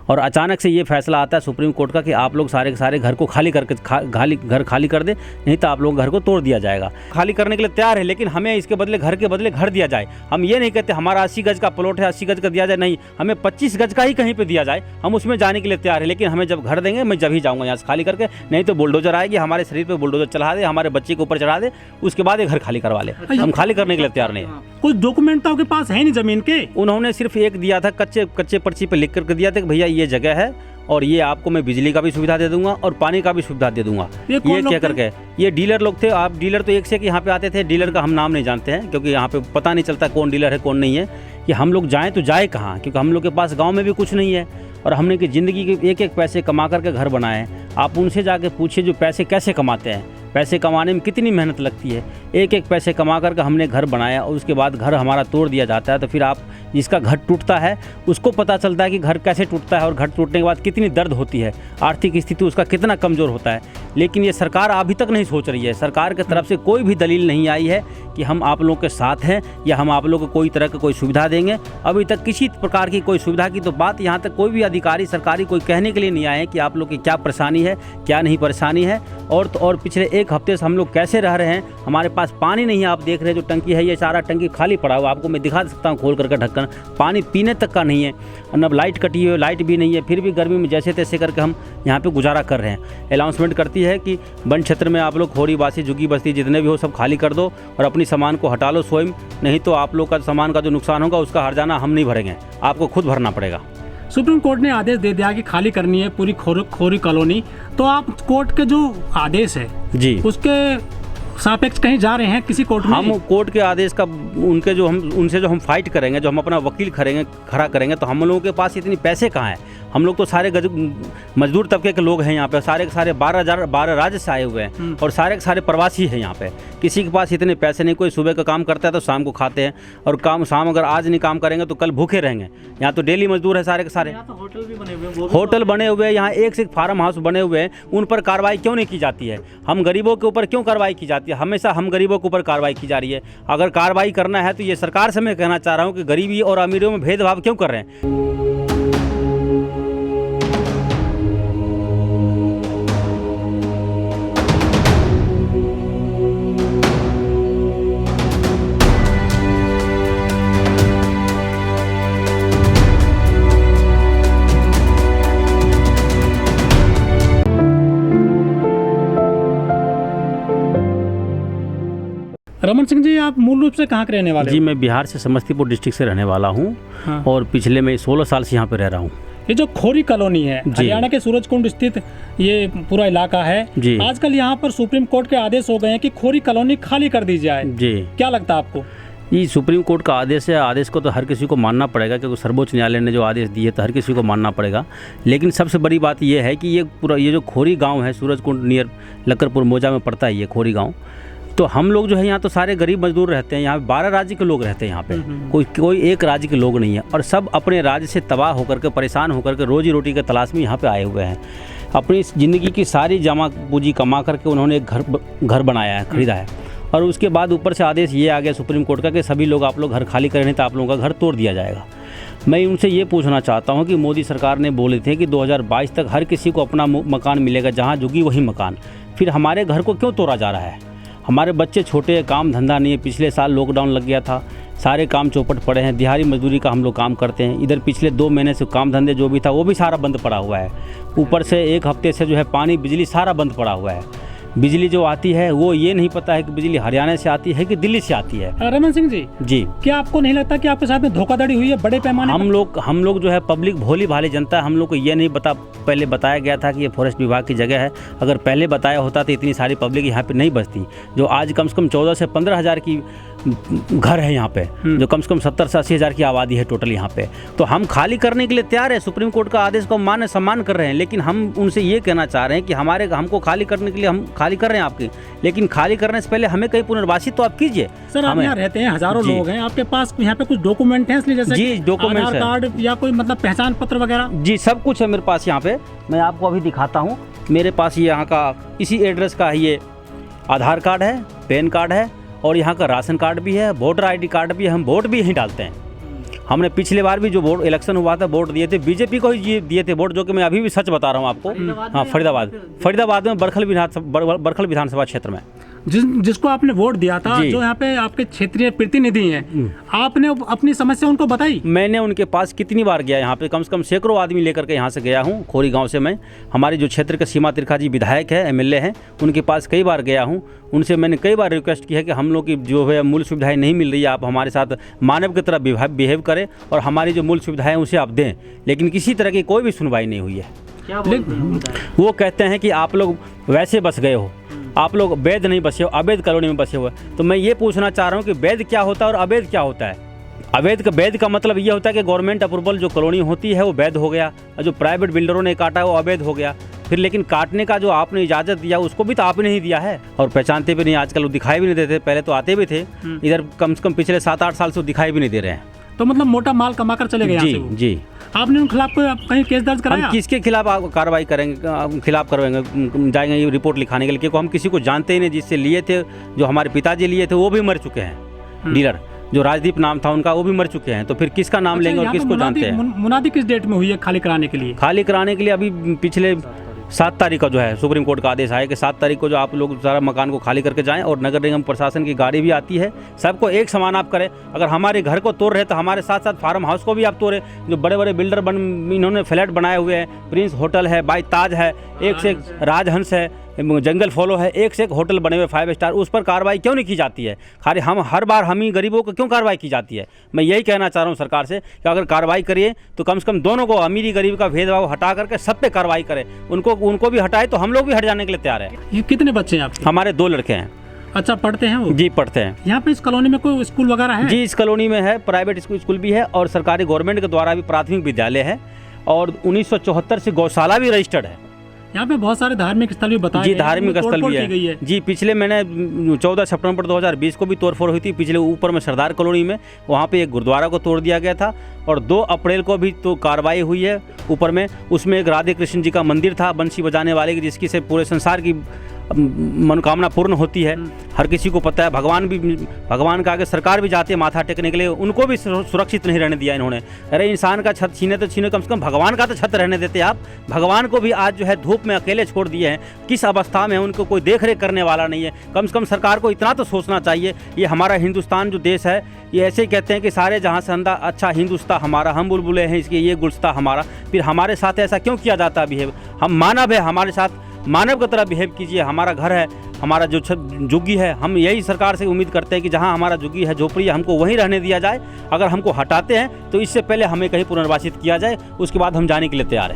और अचानक से ये फैसला आता है सुप्रीम कोर्ट का कि आप लोग सारे के सारे घर को खाली करके घर खाली कर दे, नहीं तो आप लोग घर को तोड़ दिया जाएगा। खाली करने के लिए तैयार है, लेकिन हमें इसके बदले घर के बदले घर दिया जाए। हम ये नहीं कहते हमारा 80 गज का प्लॉट है 80 गज का दिया जाए, नहीं, हमें 25 गज का ही कहीं पर दिया जाए, हम उसमें जाने के लिए तैयार है। लेकिन हमें जब घर देंगे मैं जब ही जाऊँगा यहाँ से खाली करके, नहीं तो बुलडोजर आएगी हमारे शरीर पर बुलडोजर चढ़ा दे, हमारे बच्चे के ऊपर चढ़ा दे, उसके बाद ये घर खाली करवा ले। हम खाली करने के लिए तैयार नहीं है। कुछ डॉक्यूमेंट तो आपके पास है नहीं जमीन के? उन्होंने सिर्फ एक दिया था, कच्चे पर्ची पे लिख करके दिया था कि भैया ये जगह है और ये आपको मैं बिजली का भी सुविधा दे दूंगा और पानी का भी सुविधा दे दूंगा। ये क्या करके ये डीलर लोग थे। आप डीलर तो एक से यहाँ पे आते थे, डीलर का हम नाम नहीं जानते हैं क्योंकि यहाँ पे पता नहीं चलता कौन डीलर है कौन नहीं है, कि हम लोग जाएँ तो जाए कहाँ, क्योंकि हम लोग के पास गाँव में भी कुछ नहीं है और हमने कि ज़िंदगी के एक एक पैसे कमा करके घर बनाए हैं। आप उनसे जाके पूछिए जो पैसे कैसे कमाते हैं, पैसे कमाने में कितनी मेहनत लगती है। एक एक पैसे कमा करके हमने घर बनाया और उसके बाद घर हमारा तोड़ दिया जाता है। तो फिर आप जिसका घर टूटता है उसको पता चलता है कि घर कैसे टूटता है और घर टूटने के बाद कितनी दर्द होती है, आर्थिक स्थिति उसका कितना कमज़ोर होता है। लेकिन ये सरकार अभी तक नहीं सोच रही है। सरकार की तरफ से कोई भी दलील नहीं आई है कि हम आप लोगों के साथ हैं या हम आप लोगों को कोई तरह की कोई सुविधा देंगे। अभी तक किसी प्रकार की कोई सुविधा की तो बात यहाँ तक कोई भी अधिकारी सरकारी कोई कहने के लिए नहीं आए कि आप लोग की क्या परेशानी है, क्या नहीं परेशानी है। और पिछले एक हफ्ते से हम लोग कैसे रह रहे हैं, हमारे पास पानी नहीं है। आप देख रहे हैं जो टंकी है ये सारा टंकी खाली पड़ा हुआ, आपको मैं दिखा सकता हूँ खोल करके ढक्कन, पानी पीने तक का नहीं है। न लाइट कटी है, लाइट भी नहीं है, फिर भी गर्मी में जैसे तैसे करके हम यहाँ पे गुजारा कर रहे हैं। अनाउंसमेंट करती है कि वन क्षेत्र में आप लोग खोरी बासी झुग्गी बस्ती जितने भी हो सब खाली कर दो और अपनी सामान को हटा लो स्वयं, नहीं तो आप लोग का सामान का जो नुकसान होगा उसका हर्जाना हम नहीं भरेंगे, आपको खुद भरना पड़ेगा। सुप्रीम कोर्ट ने आदेश दे दिया कि खाली करनी है पूरी खोरी कॉलोनी, तो आप कोर्ट के जो आदेश है जी उसके सापेक्ष कहीं जा रहे हैं किसी कोर्ट में? हम कोर्ट के आदेश का उनसे जो हम फाइट करेंगे, जो हम अपना वकील खड़ा करेंगे, तो हम लोगों के पास इतनी पैसे कहाँ हैं। हम लोग तो सारे मजदूर तबके के लोग हैं यहाँ पे, सारे के सारे 12 राज्य से आए हुए हैं और सारे के सारे प्रवासी हैं यहाँ पे। किसी के पास इतने पैसे नहीं, कोई सुबह का काम करता है तो शाम को खाते हैं और शाम अगर आज नहीं काम करेंगे तो कल भूखे रहेंगे। यहाँ तो डेली मजदूर है सारे के सारे। तो होटल भी बने हुए, होटल बने हुए हैं, यहाँ एक से एक फार्म हाउस बने हुए हैं, उन पर कार्रवाई क्यों नहीं की जाती है? हम गरीबों के ऊपर क्यों कार्रवाई की जाती है? हमेशा हम गरीबों के ऊपर कार्रवाई की जा रही है। अगर कार्रवाई करना है तो ये सरकार से मैं कहना चाह रहा हूँ कि गरीबी और अमीरों में भेदभाव क्यों कर रहे हैं? रमन सिंह जी, आप मूल रूप से कहाँ के रहने वाले? जी, मैं बिहार से समस्तीपुर डिस्ट्रिक्ट से रहने वाला हूँ। हाँ। और पिछले मैं 16 साल से यहाँ पे रह रहा हूँ। ये जो खोरी कॉलोनी है हरियाणा के सूरजकुंड स्थित ये पूरा इलाका है, आजकल यहाँ पर सुप्रीम कोर्ट के आदेश हो गए हैं कि खोरी कॉलोनी खाली कर दी जाए जी। क्या लगता है आपको? ये सुप्रीम कोर्ट का आदेश है, आदेश को तो हर किसी को मानना पड़ेगा क्योंकि सर्वोच्च न्यायालय ने जो आदेश दिए तो हर किसी को मानना पड़ेगा। लेकिन सबसे बड़ी बात ये है कि ये जो खोरी गाँव है सूरजकुंड नियर लक्करपुर मौजा में पड़ता है ये खोरी गाँव, तो हम लोग जो है यहाँ तो सारे गरीब मजदूर रहते हैं। यहाँ 12 राज्य के लोग रहते हैं यहाँ पे, कोई एक राज्य के लोग नहीं है और सब अपने राज्य से तबाह होकर के परेशान होकर के रोजी रोटी के तलाश में यहाँ पे आए हुए हैं। अपनी ज़िंदगी की सारी जमा पूंजी कमा करके उन्होंने एक घर बनाया है, खरीदा है और उसके बाद ऊपर से आदेश ये आ गया सुप्रीम कोर्ट का कि सभी लोग आप लोग घर खाली करें तो आप लोगों का घर तोड़ दिया जाएगा। मैं उनसे ये पूछना चाहता हूँ कि मोदी सरकार ने बोले थे कि 2022 तक हर किसी को अपना मकान मिलेगा, जहाँ झुकी वही मकान, फिर हमारे घर को क्यों तोड़ा जा रहा है? हमारे बच्चे छोटे हैं, काम धंधा नहीं है। पिछले साल लॉकडाउन लग गया था, सारे काम चौपट पड़े हैं। दिहाड़ी मजदूरी का हम लोग काम करते हैं। इधर पिछले 2 महीने से काम धंधे जो भी था वो भी सारा बंद पड़ा हुआ है। ऊपर से 1 हफ्ते से जो है पानी बिजली सारा बंद पड़ा हुआ है। बिजली जो आती है वो ये नहीं पता है कि बिजली हरियाणा से आती है कि दिल्ली से आती है। रमन सिंह जी, क्या आपको नहीं लगता कि आपके साथ में धोखाधड़ी हुई है बड़े पैमाने? हम लोग जो है पब्लिक भोली भाली जनता, हम लोग को ये नहीं पहले बताया गया था कि ये फॉरेस्ट विभाग की जगह है। अगर पहले बताया होता तो इतनी सारी पब्लिक यहाँ पे नहीं बसती। जो आज कम से कम 14 से 15 हज़ार की घर है यहाँ पे, जो कम से कम 70 से 80 हज़ार की आबादी है टोटल यहाँ पे। तो हम खाली करने के लिए तैयार है, सुप्रीम कोर्ट का आदेश को सम्मान कर रहे हैं। लेकिन हम उनसे ये कहना चाह रहे हैं कि हमको खाली करने के लिए हम खाली कर रहे हैं आपकी, लेकिन खाली करने से पहले हमें कहीं पुनर्वासित तो आप कीजिए। सर, आप यहाँ रहते हैं, हजारों लोग हैं, आपके पास यहाँ पे कुछ डॉक्यूमेंट हैं? इसलिए जैसे जी डॉक्यूमेंट, आधार कार्ड या कोई मतलब पहचान पत्र वगैरह? जी सब कुछ है मेरे पास यहाँ पे। मैं आपको अभी दिखाता हूँ। मेरे पास ये यहाँ का इसी एड्रेस का है, ये आधार कार्ड है, पैन कार्ड है और यहाँ का राशन कार्ड भी है, वोटर ID कार्ड भी है। हम वोट भी यहीं डालते हैं हमने पिछले बार भी जो वोट इलेक्शन हुआ था वोट दिए थे बीजेपी को ही दिए थे वोट, जो कि मैं अभी भी सच बता रहा हूँ आपको। हाँ, फरीदाबाद में बरखल विधानसभा क्षेत्र में जिसको आपने वोट दिया था, जो यहाँ पे आपके क्षेत्रीय प्रतिनिधि हैं, आपने अपनी समस्या उनको बताई? मैंने उनके पास कितनी बार गया, यहाँ पे कम से कम सैकड़ों आदमी लेकर के यहाँ से गया हूँ। खोरी गांव से मैं, हमारे जो क्षेत्र के सीमा त्रिखा जी विधायक है, एमएलए हैं, उनके पास कई बार गया हूँ। उनसे मैंने कई बार रिक्वेस्ट की है कि हम लोग की जो है मूल सुविधाएं नहीं मिल रही है, आप हमारे साथ मानव की तरह बिहेव करें और हमारी जो मूल सुविधाएं उसे आप दें, लेकिन किसी तरह की कोई भी सुनवाई नहीं हुई है। क्या वो कहते हैं कि आप लोग वैसे बस गए हो, आप लोग वैध नहीं बसे हो, अवैध कॉलोनी में बसे हुए। तो मैं ये पूछना चाह रहा हूँ कि वैध क्या होता है और अवैध क्या होता है? वैध का मतलब ये होता है कि गवर्नमेंट अप्रूवल जो कॉलोनी होती है वो वैध हो गया, और जो प्राइवेट बिल्डरों ने काटा वो अवैध हो गया। फिर लेकिन काटने का जो आपने इजाज़त दिया उसको भी तो आपने ही दिया है, और पहचानते भी नहीं। आजकल वो दिखाई भी नहीं देते, पहले तो आते भी थे इधर, कम से कम पिछले 7-8 साल से दिखाई भी नहीं दे रहे हैं। तो मतलब मोटा माल कमा कर चले गए? जी। आपने उन खिलाफ कहीं केस दर्ज कराया? हम किसके खिलाफ कार्रवाई करेंगे, खिलाफ करवाएंगे, जाएंगे ये रिपोर्ट लिखाने के लिए, क्योंकि हम किसी को जानते ही नहीं। जिससे लिए थे, जो हमारे पिताजी लिए थे, वो भी मर चुके हैं। डीलर जो राजदीप नाम था उनका, वो भी मर चुके हैं। तो फिर किसका नाम लेंगे और किसको जानते हैं? मुनादी किस डेट में हुई है खाली कराने के लिए? खाली कराने के लिए अभी पिछले 7 तारीख का जो है सुप्रीम कोर्ट का आदेश आया कि 7 तारीख को जो आप लोग सारा मकान को खाली करके जाएं, और नगर निगम प्रशासन की गाड़ी भी आती है, सबको एक समान आप करें। अगर हमारे घर को तोड़ रहे तो हमारे साथ साथ फार्म हाउस को भी आप तोड़े। जो बड़े बड़े बिल्डर इन्होंने फ्लैट बनाए हुए हैं, प्रिंस होटल है, बाई ताज है, एक से एक राजहंस है, जंगल फॉलो है, एक से एक होटल बने हुए 5 स्टार, उस पर कार्रवाई क्यों नहीं की जाती है? खाली हम हर बार हम ही गरीबों को क्यों कार्रवाई की जाती है? मैं यही कहना चाह रहा हूँ सरकार से कि अगर कार्रवाई करिए तो कम से कम दोनों को, अमीरी गरीब का भेदभाव हटा करके सब पे कार्रवाई करें। उनको भी हटाए तो हम लोग भी हट जाने के लिए तैयार हैं। ये कितने बच्चे हैं आपके? हमारे 2 लड़के हैं। अच्छा, पढ़ते हैं वो? जी, पढ़ते हैं। यहाँ पे इस कॉलोनी में कोई स्कूल वगैरह है? जी, इस कॉलोनी में है, प्राइवेट स्कूल भी है और सरकारी गवर्नमेंट के द्वारा भी प्राथमिक विद्यालय है, और 1974 से गौशाला भी रजिस्टर्ड है। यहाँ पे बहुत सारे धार्मिक स्थल भी बताए। जी, धार्मिक स्थल भी है। जी, पिछले महीने 14 सितंबर 2020 को भी तोड़फोड़ हुई थी। पिछले ऊपर में सरदार कॉलोनी में, वहाँ पे एक गुरुद्वारा को तोड़ दिया गया था, और 2 अप्रैल को भी तो कार्रवाई हुई है ऊपर में। उसमें एक राधे कृष्ण जी का मंदिर था, बंसी बजाने वाले की, जिसकी से पूरे संसार की मनोकामना पूर्ण होती है। हर किसी को पता है। भगवान का आगे सरकार भी जाती है माथा टेकने के लिए, उनको भी सुरक्षित नहीं रहने दिया इन्होंने। अरे इंसान का छत छीने तो छीने, कम से कम भगवान का तो छत रहने देते आप। भगवान को भी आज जो है धूप में अकेले छोड़ दिए हैं। किस अवस्था में है, उनको कोई देख रेख करने वाला नहीं है। कम से कम सरकार को इतना तो सोचना चाहिए। ये हमारा हिंदुस्तान जो देश है, ये ऐसे ही कहते हैं कि सारे जहाँ से अंदा अच्छा हिंदुस्तान हमारा, हम बुलबुले हैं इसके, ये गुलस्ता हमारा। फिर हमारे साथ ऐसा क्यों किया जाता है बिहेव? हम मानव है, हमारे साथ मानव की तरह बिहेव कीजिए। हमारा घर है, हमारा जो झुग्गी है, हम यही सरकार से उम्मीद करते हैं कि जहां हमारा झुग्गी है, झोपड़ी है, हमको वहीं रहने दिया जाए। अगर हमको हटाते हैं तो इससे पहले हमें कहीं पुनर्वासित किया जाए, उसके बाद हम जाने के लिए तैयार हैं।